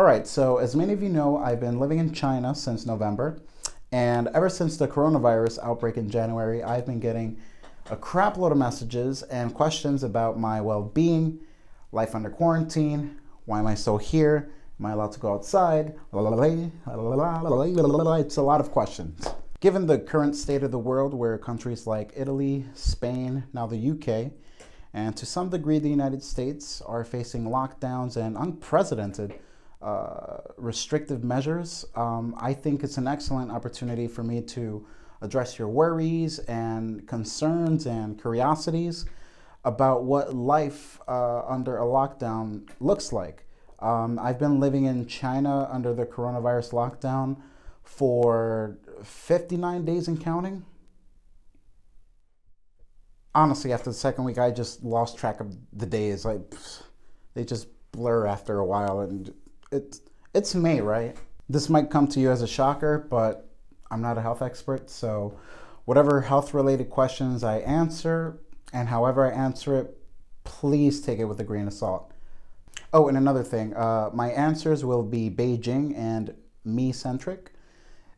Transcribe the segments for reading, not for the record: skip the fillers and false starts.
All right, so as many of you know, I've been living in China since November, and ever since the coronavirus outbreak in January, I've been getting a crap load of messages and questions about my well-being, life under quarantine, why am I still here, am I allowed to go outside, it's a lot of questions. Given the current state of the world where countries like Italy, Spain, now the UK, and to some degree the United States are facing lockdowns and unprecedented restrictive measures, I think it's an excellent opportunity for me to address your worries and concerns and curiosities about what life under a lockdown looks like. I've been living in China under the coronavirus lockdown for 59 days and counting. Honestly, after the second week, I just lost track of the days. Like, they just blur after a while, and it's May, right? This might come to you as a shocker, but I'm not a health expert, so whatever health-related questions I answer, and however I answer it, please take it with a grain of salt. Oh, and another thing, my answers will be Beijing and me-centric,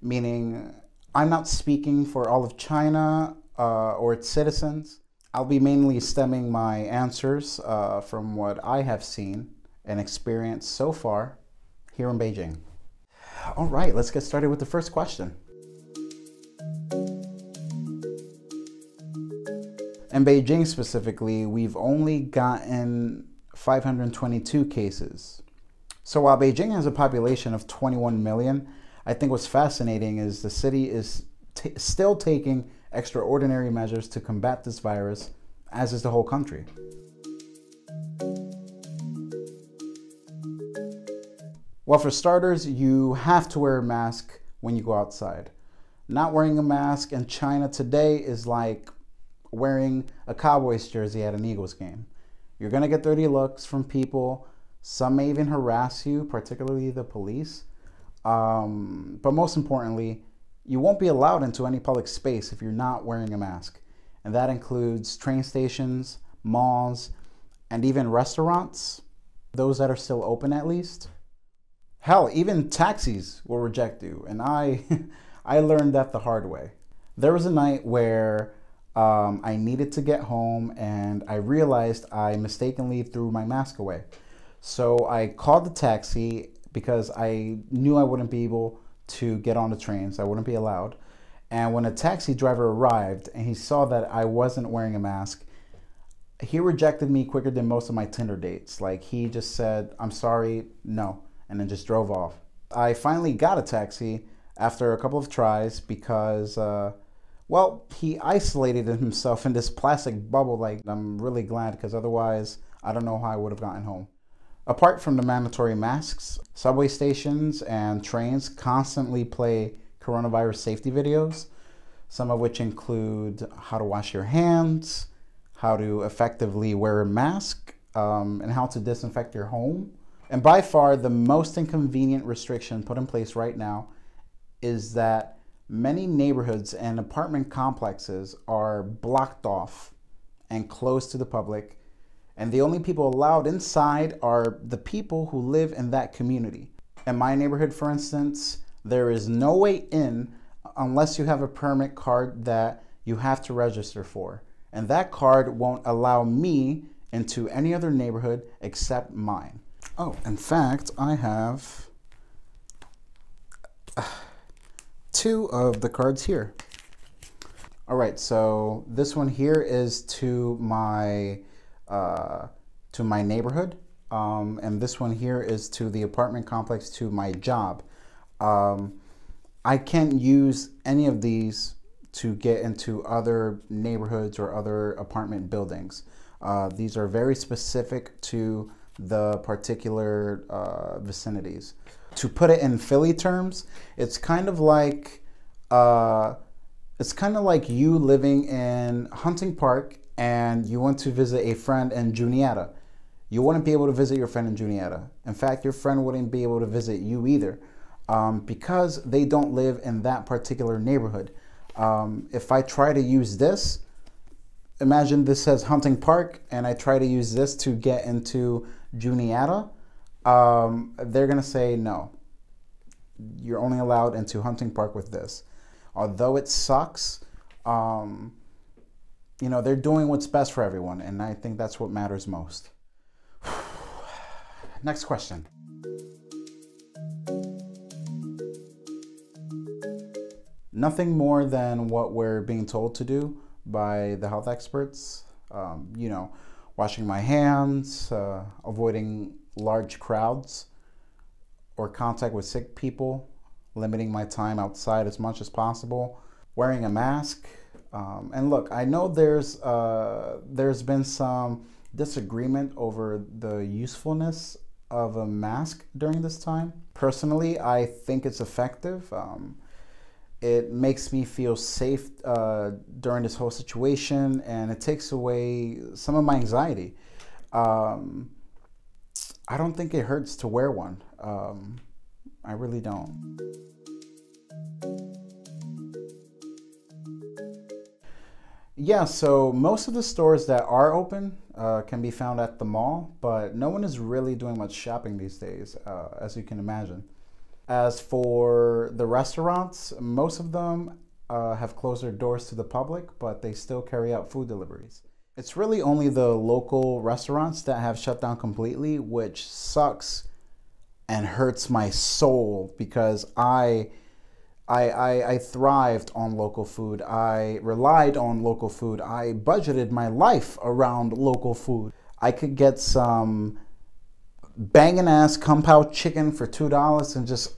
meaning I'm not speaking for all of China or its citizens. I'll be mainly stemming my answers from what I have seen and experienced so far here in Beijing. All right, let's get started with the first question. In Beijing specifically, we've only gotten 522 cases. So while Beijing has a population of 21 million, I think what's fascinating is the city is still taking extraordinary measures to combat this virus, as is the whole country. Well, for starters, you have to wear a mask when you go outside. Not wearing a mask in China today is like wearing a Cowboys jersey at an Eagles game. You're gonna get dirty looks from people. Some may even harass you, particularly the police. But most importantly, you won't be allowed into any public space if you're not wearing a mask. And that includes train stations, malls, and even restaurants, those that are still open at least. Hell, even taxis will reject you, and I learned that the hard way. There was a night where I needed to get home, and I realized I mistakenly threw my mask away. So I called the taxi because I knew I wouldn't be able to get on the trains. I wouldn't be allowed. And when a taxi driver arrived and he saw that I wasn't wearing a mask, he rejected me quicker than most of my Tinder dates. Like, he just said, "I'm sorry, no," and then just drove off. I finally got a taxi after a couple of tries because, well, he isolated himself in this plastic bubble. Like, I'm really glad, because otherwise, I don't know how I would have gotten home. Apart from the mandatory masks, subway stations and trains constantly play coronavirus safety videos, some of which include how to wash your hands, how to effectively wear a mask, and how to disinfect your home. And by far, the most inconvenient restriction put in place right now is that many neighborhoods and apartment complexes are blocked off and closed to the public, and the only people allowed inside are the people who live in that community. In my neighborhood, for instance, there is no way in unless you have a permit card that you have to register for, and that card won't allow me into any other neighborhood except mine. Oh, in fact, I have 2 of the cards here. All right, so this one here is to my neighborhood, and this one here is to the apartment complex, to my job. I can't use any of these to get into other neighborhoods or other apartment buildings. These are very specific to the particular vicinities. To put it in Philly terms, it's kind of like you living in Hunting Park and you want to visit a friend in Juniata. You wouldn't be able to visit your friend in Juniata. In fact, your friend wouldn't be able to visit you either, because they don't live in that particular neighborhood. If I try to use this, imagine this says Hunting Park, and I try to use this to get into Juniata, they're gonna say no. You're only allowed into Hunting Park with this. Although it sucks, you know, they're doing what's best for everyone, and I think that's what matters most. Next question. Nothing more than what we're being told to do by the health experts. You know, washing my hands, avoiding large crowds or contact with sick people, limiting my time outside as much as possible, wearing a mask. And look, I know there's been some disagreement over the usefulness of a mask during this time. Personally, I think it's effective. It makes me feel safe during this whole situation, and it takes away some of my anxiety. I don't think it hurts to wear one. I really don't. Yeah, so most of the stores that are open can be found at the mall, but no one is really doing much shopping these days, as you can imagine. As for the restaurants, most of them have closed their doors to the public, but they still carry out food deliveries. It's really only the local restaurants that have shut down completely, which sucks and hurts my soul because I thrived on local food. I relied on local food. I budgeted my life around local food. I could get some banging ass kung pao chicken for $2 and just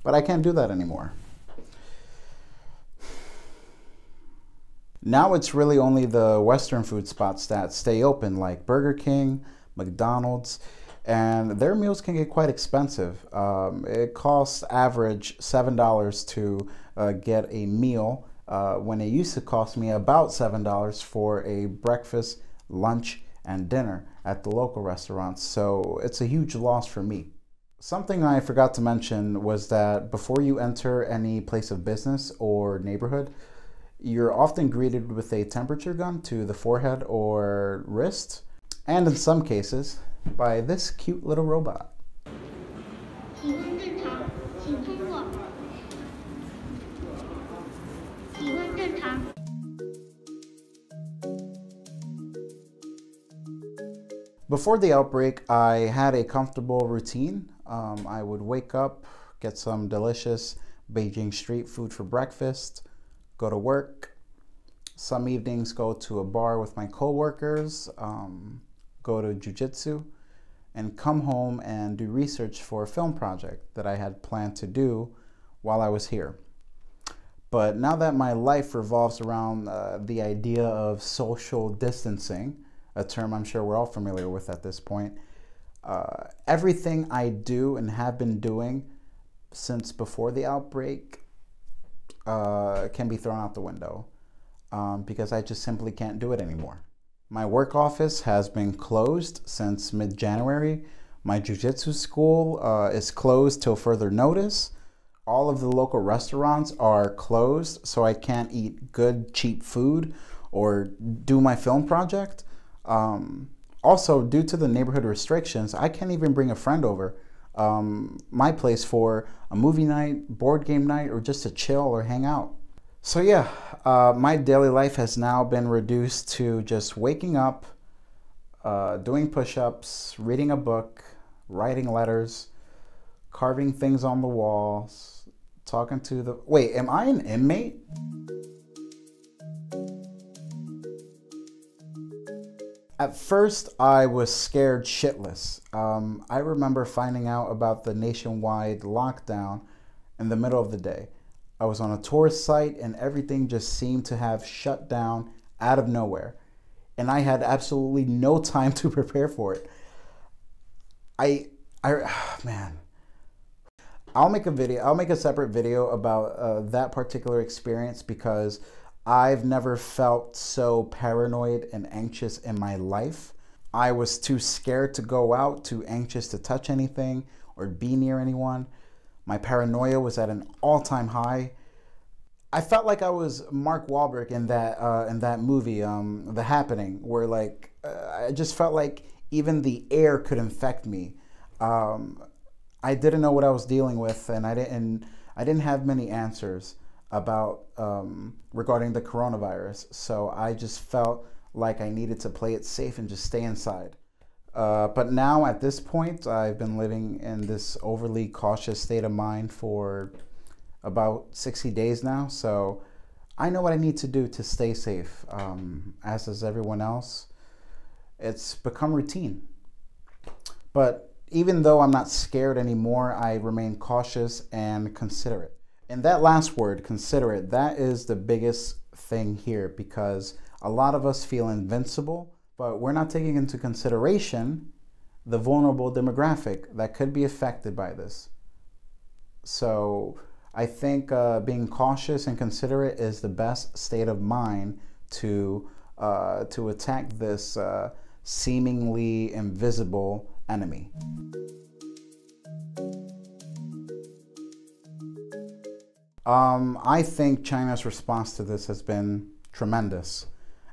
But I can't do that anymore. Now it's really only the Western food spots that stay open, like Burger King, McDonald's, and their meals can get quite expensive. It costs average $7 to get a meal, when it used to cost me about $7 for a breakfast, lunch, and dinner at the local restaurants. So it's a huge loss for me. Something I forgot to mention was that before you enter any place of business or neighborhood, you're often greeted with a temperature gun to the forehead or wrist, and in some cases, by this cute little robot. Before the outbreak, I had a comfortable routine. I would wake up, get some delicious Beijing street food for breakfast, go to work. Some evenings go to a bar with my coworkers, go to jiu-jitsu, and come home and do research for a film project that I had planned to do while I was here. But now that my life revolves around the idea of social distancing, a term I'm sure we're all familiar with at this point, everything I do and have been doing since before the outbreak can be thrown out the window because I just simply can't do it anymore. My work office has been closed since mid-January. My jiu-jitsu school is closed till further notice. All of the local restaurants are closed, so I can't eat good, cheap food or do my film project. Also, due to the neighborhood restrictions, I can't even bring a friend over my place for a movie night, board game night, or just to chill or hang out. So yeah, my daily life has now been reduced to just waking up, doing push-ups, reading a book, writing letters, carving things on the walls, talking to the... Wait, am I an inmate? At first, I was scared shitless. I remember finding out about the nationwide lockdown in the middle of the day. I was on a tourist site and everything just seemed to have shut down out of nowhere. And I had absolutely no time to prepare for it. Man. I'll make a separate video about that particular experience because I've never felt so paranoid and anxious in my life. I was too scared to go out, too anxious to touch anything or be near anyone. My paranoia was at an all-time high. I felt like I was Mark Wahlberg in that movie, The Happening, where like I just felt like even the air could infect me. I didn't know what I was dealing with, and I didn't have many answers about regarding the coronavirus. So I just felt like I needed to play it safe and just stay inside. But now at this point, I've been living in this overly cautious state of mind for about 60 days now. So I know what I need to do to stay safe, as does everyone else. It's become routine. But even though I'm not scared anymore, I remain cautious and considerate. And that last word, considerate, that is the biggest thing here, because a lot of us feel invincible, but we're not taking into consideration the vulnerable demographic that could be affected by this. So I think being cautious and considerate is the best state of mind to attack this seemingly invisible enemy. I think China's response to this has been tremendous,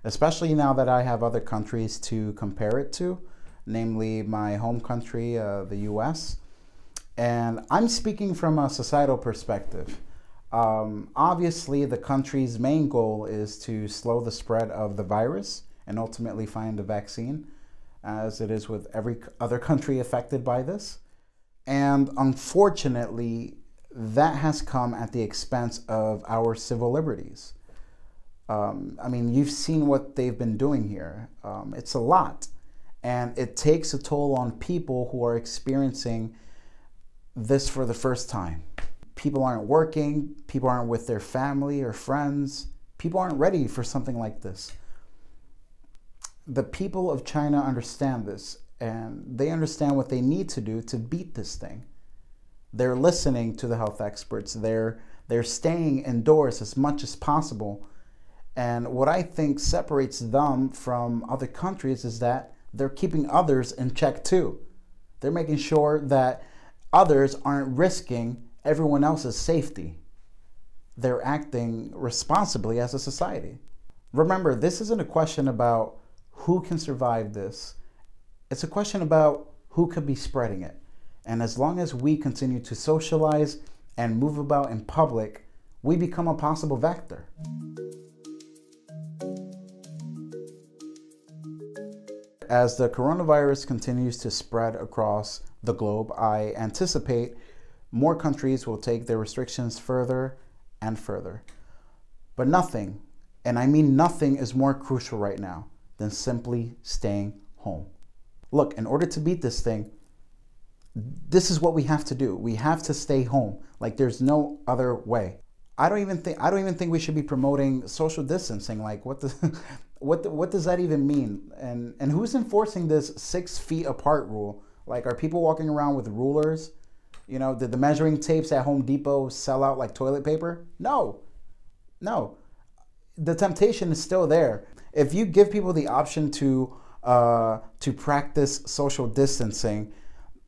especially now that I have other countries to compare it to, namely my home country, the US. And I'm speaking from a societal perspective. Obviously, the country's main goal is to slow the spread of the virus and ultimately find a vaccine, as it is with every other country affected by this. And unfortunately, that has come at the expense of our civil liberties. I mean, you've seen what they've been doing here. It's a lot. And it takes a toll on people who are experiencing this for the first time. People aren't working, people aren't with their family or friends, people aren't ready for something like this. The people of China understand this, and they understand what they need to do to beat this thing. They're listening to the health experts, they're staying indoors as much as possible. And what I think separates them from other countries is that they're keeping others in check too. They're making sure that others aren't risking everyone else's safety. They're acting responsibly as a society. Remember, this isn't a question about who can survive this. It's a question about who could be spreading it. And as long as we continue to socialize and move about in public, we become a possible vector. As the coronavirus continues to spread across the globe, I anticipate more countries will take their restrictions further and further. But nothing, and I mean nothing, is more crucial right now than simply staying home. Look, in order to beat this thing, this is what we have to do. We have to stay home. Like, there's no other way. I don't even think we should be promoting social distancing. Like, what does that even mean? And who's enforcing this 6 feet apart rule? Like, are people walking around with rulers? You know, did the measuring tapes at Home Depot sell out like toilet paper? No. The temptation is still there. If you give people the option to practice social distancing,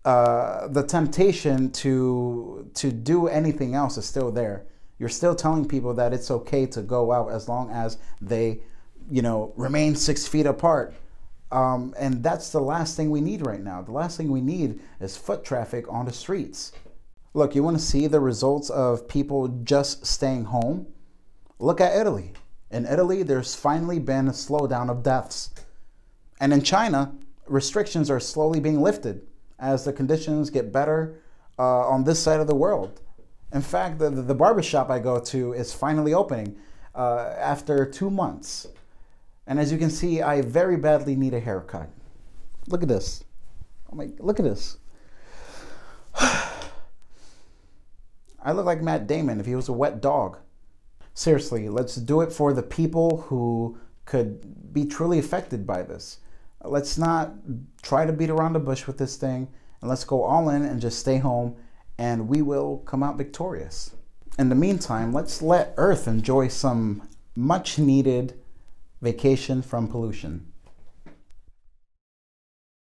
the temptation to do anything else is still there. You're still telling people that it's okay to go out as long as they, remain 6 feet apart. And that's the last thing we need right now. The last thing we need is foot traffic on the streets. Look, you want to see the results of people just staying home? Look at Italy. In Italy, there's finally been a slowdown of deaths. And in China, restrictions are slowly being lifted as the conditions get better on this side of the world. In fact, the barbershop I go to is finally opening after 2 months. And as you can see, I very badly need a haircut. Look at this. Oh my, look at this. I look like Matt Damon if he was a wet dog. Seriously, let's do it for the people who could be truly affected by this. Let's not try to beat around the bush with this thing, and let's go all in and just stay home, and we will come out victorious. In the meantime, let's let Earth enjoy some much needed vacation from pollution.